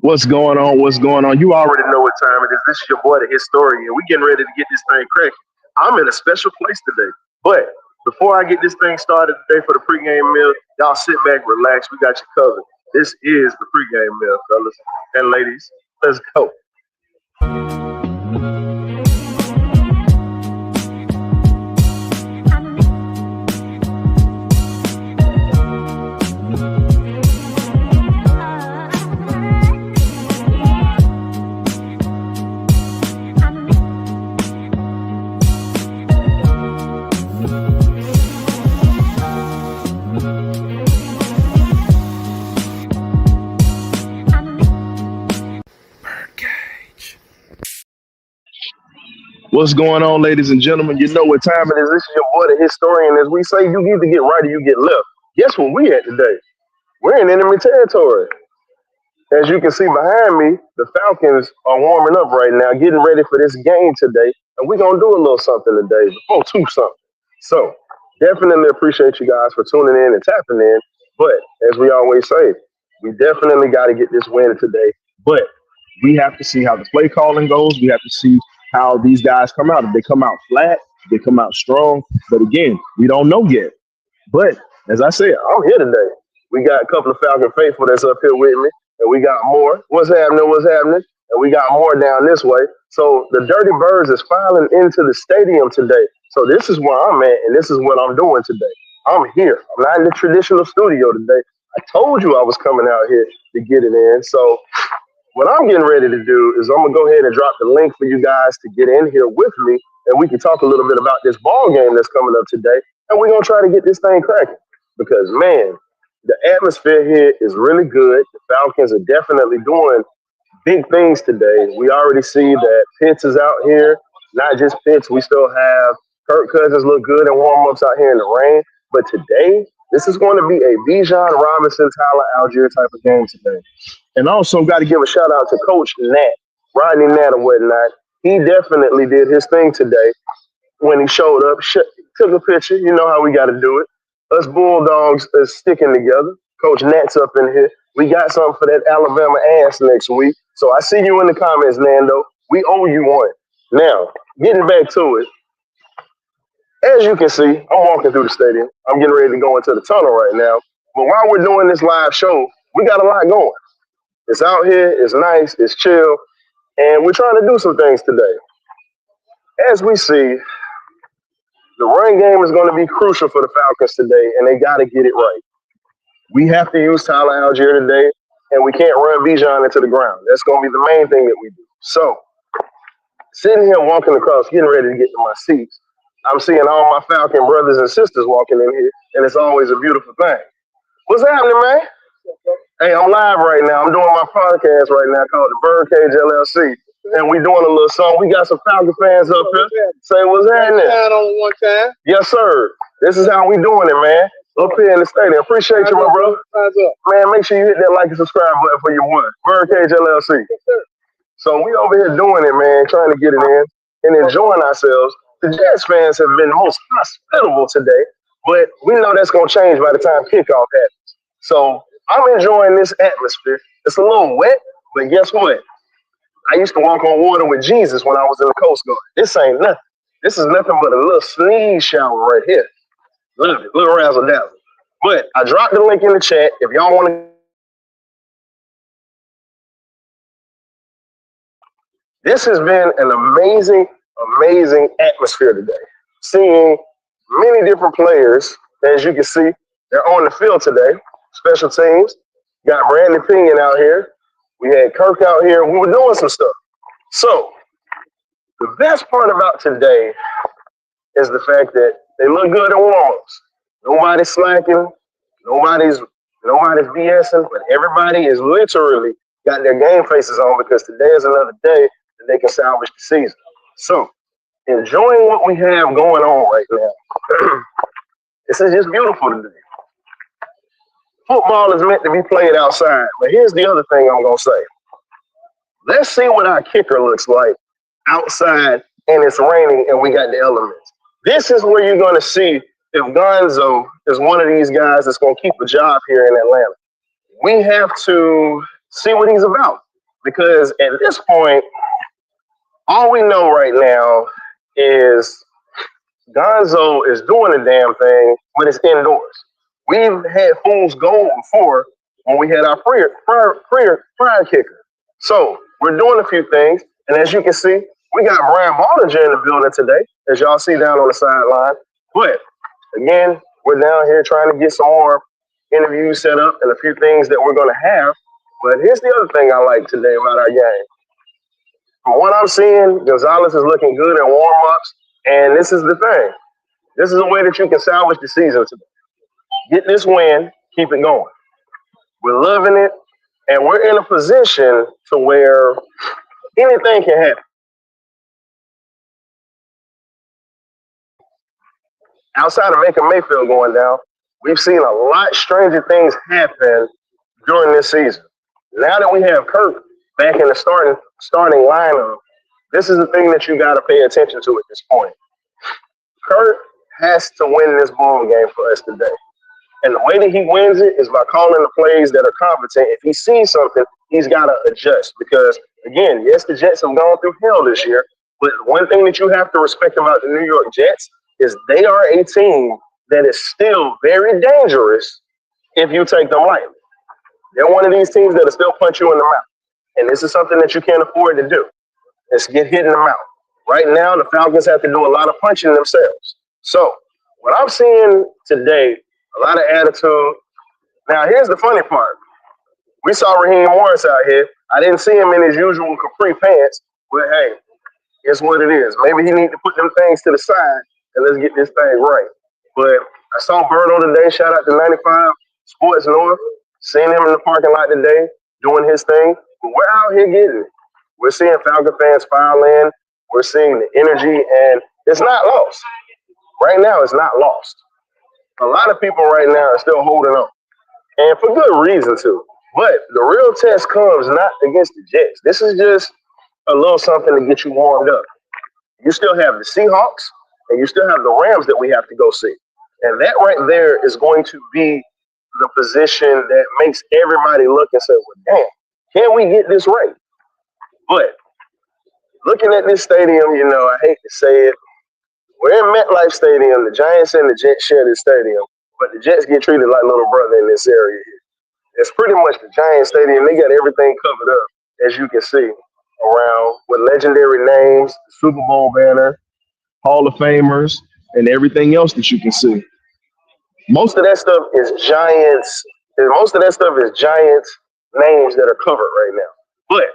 What's going on? What's going on? You already know what time it is. This is your boy, the historian. We getting ready to get this thing cracking. I'm in a special place today. But before I get this thing started today for the pregame meal, y'all sit back, relax. We got you covered. This is the pregame meal, fellas and ladies. Let's go. BirdCage. What's going on, ladies and gentlemen? You know what time it is. This is your boy, the historian. As we say, you either get right or you get left. Guess where we at today? We're in enemy territory. As you can see behind me, the Falcons are warming up right now, getting ready for this game today. And we're going to do a little something today, before two something. So definitely appreciate you guys for tuning in and tapping in. But as we always say, we definitely got to get this win today. But we have to see how the play calling goes. We have to see how these guys come out. If they come out flat, if they come out strong. But again, we don't know yet. But as I said, I'm here today. We got a couple of Falcon faithful that's up here with me, and we got more. What's happening? What's happening? And we got more down this way. So the Dirty Birds is filing into the stadium today. So this is where I'm at, and this is what I'm doing today. I'm here. I'm not in the traditional studio today. I told you I was coming out here to get it in. So what I'm getting ready to do is I'm gonna go ahead and drop the link for you guys to get in here with me, and we can talk a little bit about this ball game that's coming up today, and we're gonna try to get this thing cracking. Because man, the atmosphere here is really good. The Falcons are definitely doing big things today. We already see that Pitts is out here. Not just Pitts, we still have Kirk Cousins look good in warm-ups out here in the rain. But today, this is going to be a Bijan Robinson, Tyler Algier type of game today. And also got to give a shout out to Coach Nat, Rodney Nat or whatnot. He definitely did his thing today when he showed up, took a picture. You know how we got to do it. Us Bulldogs is sticking together. Coach Nat's up in here. We got something for that Alabama ass next week. So I see you in the comments, Nando. We owe you one. Now, getting back to it, as you can see, I'm walking through the stadium. I'm getting ready to go into the tunnel right now. But while we're doing this live show, we got a lot going. It's out here, it's nice, it's chill, and we're trying to do some things today. As we see, the run game is going to be crucial for the Falcons today, and they got to get it right. We have to use Tyler Algier today, and we can't run Bijan into the ground. That's going to be the main thing that we do. So, sitting here walking across, getting ready to get to my seats, I'm seeing all my Falcon brothers and sisters walking in here, and it's always a beautiful thing. What's happening, man? Hey, I'm live right now. I'm doing my podcast right now called the BirdCage LLC. And we doing a little song. We got some Falcon fans up here. Say what's happening. On one time. Yes, sir. This is how we doing it, man. Up here in the stadium. Appreciate you, my brother. Man, make sure you hit that like and subscribe button for your one. BirdCage LLC. So we over here doing it, man, trying to get it in and enjoying ourselves. The Jets fans have been the most hospitable today, but we know that's going to change by the time kickoff happens. So I'm enjoying this atmosphere. It's a little wet, but guess what? I used to walk on water with Jesus when I was in the Coast Guard. This ain't nothing. This is nothing but a little sneeze shower right here. Love it, little razzle dazzle. But I dropped the link in the chat if y'all want to. This has been an amazing, amazing atmosphere today. Seeing many different players, as you can see, they're on the field today. Special teams. Got Brandon Pinion out here. We had Kirk out here. We were doing some stuff. So the best part about today is the fact that they look good in warm-ups. Nobody's slacking. Nobody's BSing, but everybody is literally got their game faces on because today is another day that they can salvage the season. So enjoying what we have going on right now. This is just beautiful today. Football is meant to be played outside. But here's the other thing I'm going to say. Let's see what our kicker looks like outside and it's raining and we got the elements. This is where you're going to see if Gonzo is one of these guys that's going to keep a job here in Atlanta. We have to see what he's about. Because at this point, all we know right now is Gonzo is doing the damn thing, but it's indoors. We've had fool's gold before when we had our prior kicker. So we're doing a few things, and as you can see, we got Brian Baldinger in the building today, as y'all see down on the sideline. But again, we're down here trying to get some more interviews set up and a few things that we're going to have. But here's the other thing I like today about our game. From what I'm seeing, Gonzalez is looking good in warm-ups, and this is the thing. This is a way that you can salvage the season today. Get this win, keep it going. We're loving it, and we're in a position to where anything can happen. Outside of Baker Mayfield going down, we've seen a lot stranger things happen during this season. Now that we have Kirk back in the starting lineup, this is the thing that you got to pay attention to at this point. Kirk has to win this ball game for us today. And the way that he wins it is by calling the plays that are competent. If he sees something, he's got to adjust. Because, again, yes, the Jets have gone through hell this year, but one thing that you have to respect about the New York Jets is they are a team that is still very dangerous if you take them lightly. They're one of these teams that'll still punch you in the mouth. And this is something that you can't afford to do. Is get hit in the mouth. Right now, the Falcons have to do a lot of punching themselves. So, what I'm seeing today, a lot of attitude. Now, here's the funny part. We saw Raheem Morris out here. I didn't see him in his usual capri pants, but hey, it's what it is. Maybe he need to put them things to the side and let's get this thing right. But I saw Birdo today. Shout out to 95 Sports North. Seen him in the parking lot today doing his thing. But we're out here getting it. We're seeing Falcon fans file in. We're seeing the energy, and it's not lost. Right now, it's not lost. A lot of people right now are still holding on, and for good reason too. But the real test comes not against the Jets. This is just a little something to get you warmed up. You still have the Seahawks, and you still have the Rams that we have to go see. And that right there is going to be the position that makes everybody look and say, well, damn, can we get this right? But looking at this stadium, you know, I hate to say it, we're in MetLife Stadium. The Giants and the Jets share this stadium, but the Jets get treated like little brother in this area here. It's pretty much the Giants Stadium. They got everything covered up, as you can see, around with legendary names, Super Bowl banner, Hall of Famers, and everything else that you can see. Most of that stuff is Giants. Most of that stuff is Giants names that are covered right now. But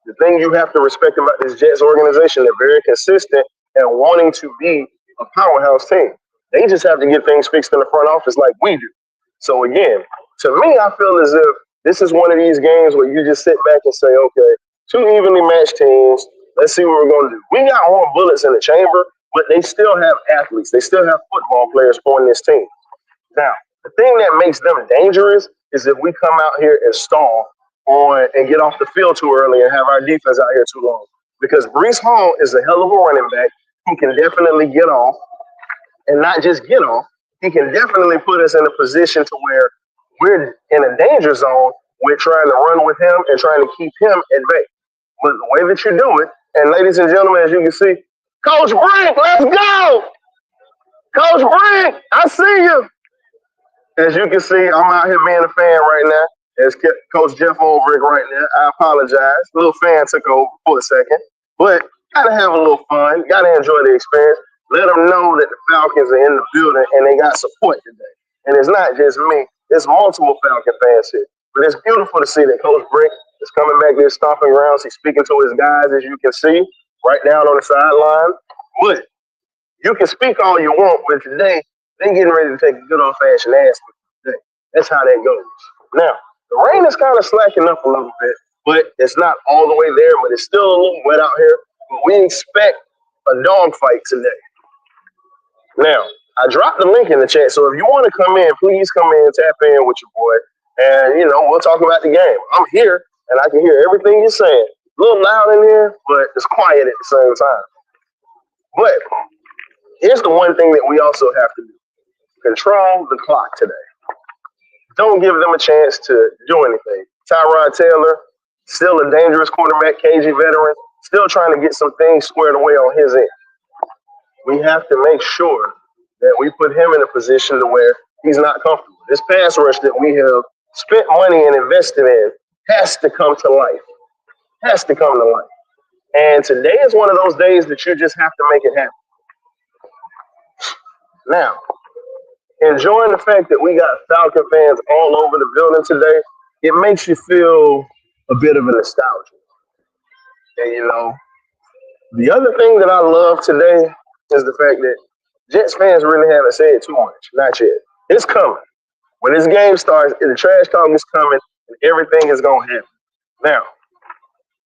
the thing you have to respect about this Jets organization, they're very consistent and wanting to be a powerhouse team. They just have to get things fixed in the front office like we do. So again, to me, I feel as if this is one of these games where you just sit back and say, okay, two evenly matched teams. Let's see what we're going to do. We got more bullets in the chamber, but they still have athletes. They still have football players on this team. Now, the thing that makes them dangerous is if we come out here and stall on and get off the field too early and have our defense out here too long. Because Breece Hall is a hell of a running back who can definitely get off, and not just get off, he can definitely put us in a position to where we're in a danger zone. We're trying to run with him and trying to keep him at bay. But the way that you do it, and ladies and gentlemen, as you can see, Coach Brink, let's go! Coach Brink, I see you. As you can see, I'm out here being a fan right now. As Coach Jeff Ulbrich right now. I apologize. A little fan took over for a second. But gotta have a little fun. Gotta enjoy the experience. Let them know that the Falcons are in the building and they got support today. And it's not just me. There's multiple Falcon fans here. But it's beautiful to see that Coach Brink is coming back to his stomping grounds. He's speaking to his guys, as you can see, right down on the sideline. But you can speak all you want, but today, they're getting ready to take a good old-fashioned ass today. That's how that goes. Now, the rain is kind of slacking up a little bit, but it's not all the way there, but it's still a little wet out here. But we expect a dogfight today. Now, I dropped the link in the chat, so if you want to come in, please come in, tap in with your boy, and, you know, we'll talk about the game. I'm here, and I can hear everything you're saying. A little loud in here, but it's quiet at the same time. But here's the one thing that we also have to do. Control the clock today. Don't give them a chance to do anything. Tyrod Taylor, still a dangerous quarterback, KG veteran, still trying to get some things squared away on his end. We have to make sure that we put him in a position to where he's not comfortable. This pass rush that we have spent money and invested in has to come to life. Has to come to life. And today is one of those days that you just have to make it happen. Now, enjoying the fact that we got Falcon fans all over the building today, it makes you feel a bit of a nostalgia. And the other thing that I love today is the fact that Jets fans really haven't said too much. Not yet. It's coming. When this game starts, the trash talk is coming and everything is going to happen. Now,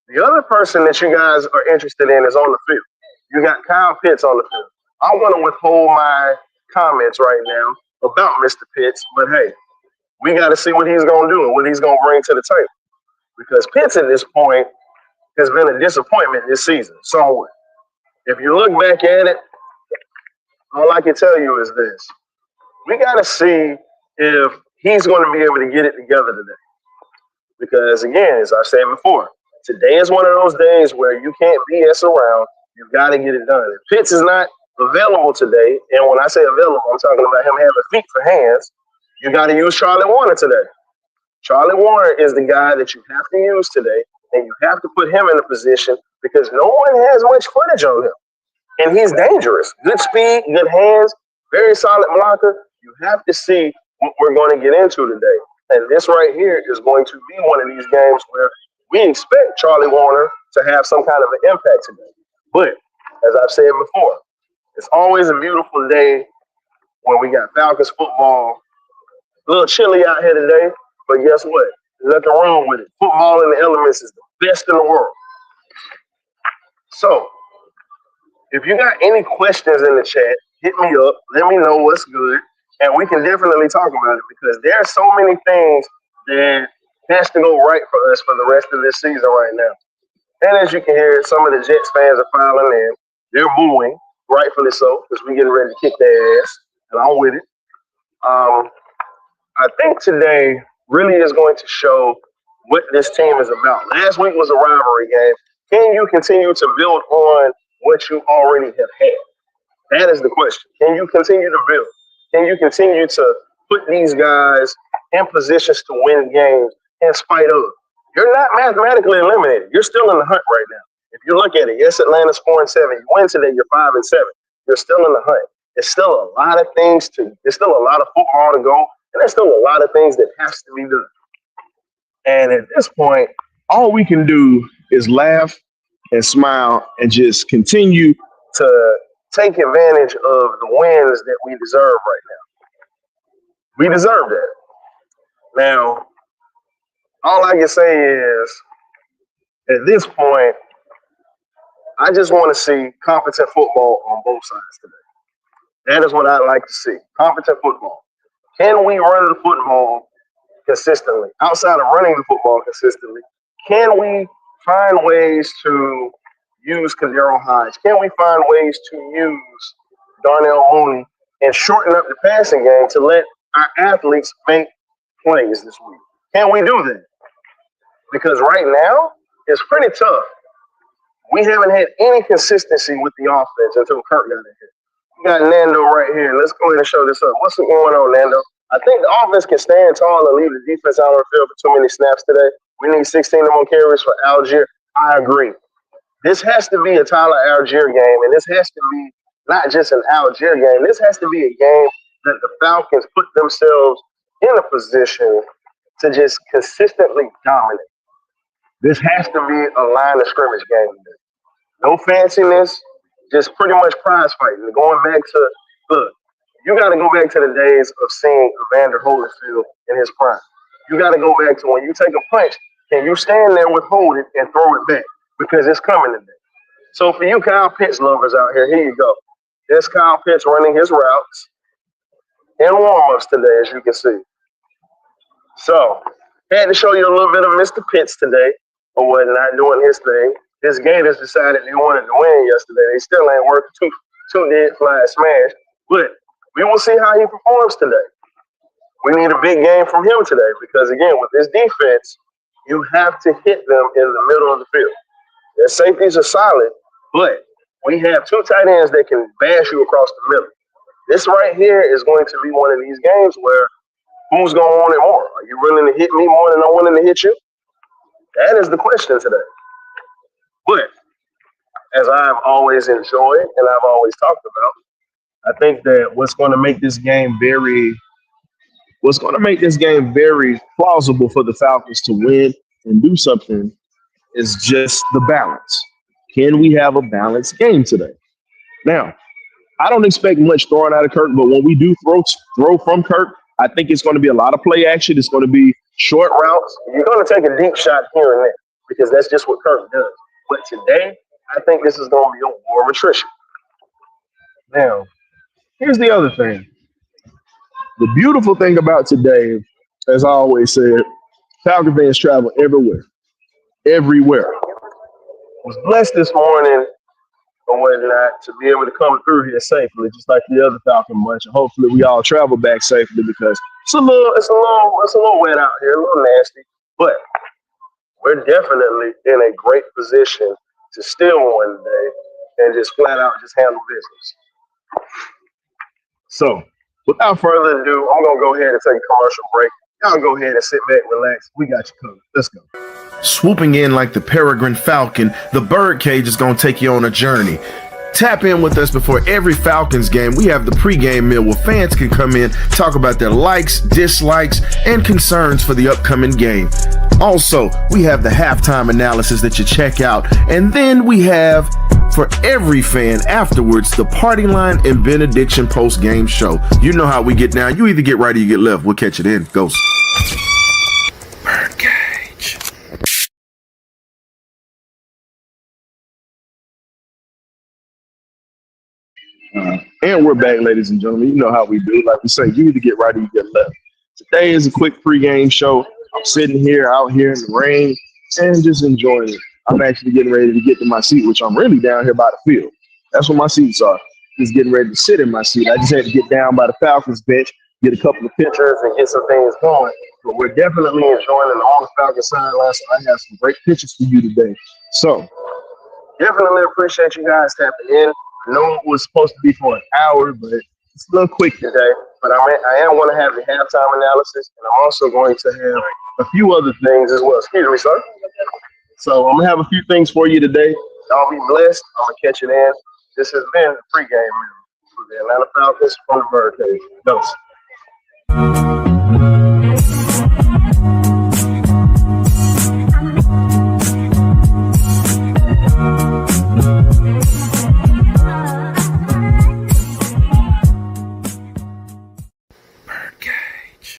the other person that you guys are interested in is on the field. You got Kyle Pitts on the field. I'm going to withhold my comments right now about Mr. Pitts, but hey, we got to see what he's going to do and what he's going to bring to the table. Because Pitts at this point has been a disappointment this season. So if you look back at it, all I can tell you is this. We got to see if he's going to be able to get it together today. Because again, as I said before, today is one of those days where you can't BS around. You've got to get it done. If Pitts is not available today, and when I say available, I'm talking about him having feet for hands, you got to use Charlie Warner today. Charlie Warner is the guy that you have to use today, and you have to put him in a position because no one has much footage on him. And he's dangerous. Good speed, good hands, very solid blocker. You have to see what we're going to get into today. And this right here is going to be one of these games where we expect Charlie Warner to have some kind of an impact today. But as I've said before, it's always a beautiful day when we got Falcons football. A little chilly out here today, but guess what? Nothing wrong with it. Football in the elements is the best in the world. So, if you got any questions in the chat, hit me up. Let me know what's good. And we can definitely talk about it because there are so many things that has to go right for us for the rest of this season right now. And as you can hear, some of the Jets fans are filing in. They're booing, rightfully so, because we're getting ready to kick their ass. And I'm with it. I think today really is going to show what this team is about. Last week was a rivalry game. Can you continue to build on what you already have had? That is the question. Can you continue to build? Can you continue to put these guys in positions to win games in spite of? You're not mathematically eliminated. You're still in the hunt right now. If you look at it, yes, Atlanta's 4-7. You win today, you're 5-7. You're still in the hunt. There's still a lot of things there's still a lot of football to go, and there's still a lot of things that has to be done. And at this point, all we can do is laugh and smile and just continue to take advantage of the wins that we deserve right now. We deserve that. Now, all I can say is, at this point, I just want to see competent football on both sides today. That is what I'd like to see. Competent football. Can we run the football consistently? Outside of running the football consistently, can we find ways to use Kadero Hodge? Can we find ways to use Darnell Mooney and shorten up the passing game to let our athletes make plays this week? Can we do that? Because right now, it's pretty tough. We haven't had any consistency with the offense until Kirk got in here. We got Nando right here. Let's go ahead and show this up. What's going on, Nando? I think the offense can stand tall and leave the defense out on the field for too many snaps today. We need 16 more carries for Algier. I agree. This has to be a Tyler Algier game, and this has to be not just an Algier game. This has to be a game that the Falcons put themselves in a position to just consistently dominate. This has to be a line of scrimmage game. No fanciness, just pretty much prize fighting. Going back to, look, you got to go back to the days of seeing Evander Holyfield in his prime. You got to go back to when you take a punch, can you stand there, withhold it, and throw it back? Because it's coming today. So for you Kyle Pitts lovers out here, here you go. There's Kyle Pitts running his routes in warm-ups today, as you can see. So, had to show you a little bit of Mr. Pitts today for whatnot doing his thing. His Gators decided they wanted to win yesterday. They still ain't working two dead fly smash. But we will see how he performs today. We need a big game from him today because, again, with this defense, You have to hit them in the middle of the field. Their safeties are solid, but we have two tight ends that can bash you across the middle. This right here is going to be one of these games where who's going to want it more? Are you willing to hit me more than I'm willing to hit you? That is the question today. But as I've always enjoyed and I've always talked about, I think that what's going to make this game very plausible for the Falcons to win and do something is just the balance. Can we have a balanced game today? Now, I don't expect much throwing out of Kirk, but when we do throw from Kirk, I think it's going to be a lot of play action. It's going to be short routes. You're going to take a deep shot here and there because that's just what Kirk does. But today, I think this is going to be a war of attrition. Now, here's the other thing. The beautiful thing about today, as I always said, Falcon fans travel everywhere. Everywhere. I was blessed this morning or whatnot to be able to come through here safely, just like the other Falcon bunch. And hopefully we all travel back safely because it's a little wet out here, a little nasty. But we're definitely in a great position to still one day and just flat out just handle business. So without further ado, I'm gonna go ahead and take a commercial break. Y'all go ahead and sit back, relax. We got you covered. Let's go. Swooping in like the peregrine falcon, the BirdCage is going to take you on a journey. Tap in with us before every Falcons game. We have the pregame meal where fans can come in, talk about their likes, dislikes, and concerns for the upcoming game. Also, we have the halftime analysis that you check out. And then we have, for every fan afterwards, the party line and benediction post-game show. You know how we get down. You either get right or you get left. We'll catch it in. Ghost. BirdCage. And we're back, ladies and gentlemen. You know how we do. Like we say, you either get right or you get left. Today is a quick pregame show. I'm sitting here out here in the rain and just enjoying it. I'm actually getting ready to get to my seat, which I'm really down here by the field. That's where my seats are. Just getting ready to sit in my seat. I just had to get down by the Falcons bench, get a couple of pictures, and get some things going. But we're definitely enjoying it on the Falcons sideline, so I have some great pictures for you today. So definitely appreciate you guys tapping in. I know it was supposed to be for an hour, but it's a little quick today. But I am going to have the halftime analysis, and I'm also going to have a few other things as well. Excuse me, sir. So I'm going to have a few things for you today. Y'all be blessed. I'm going to catch it in. This has been the pregame for the Atlanta Falcons from the BirdCage. Dose.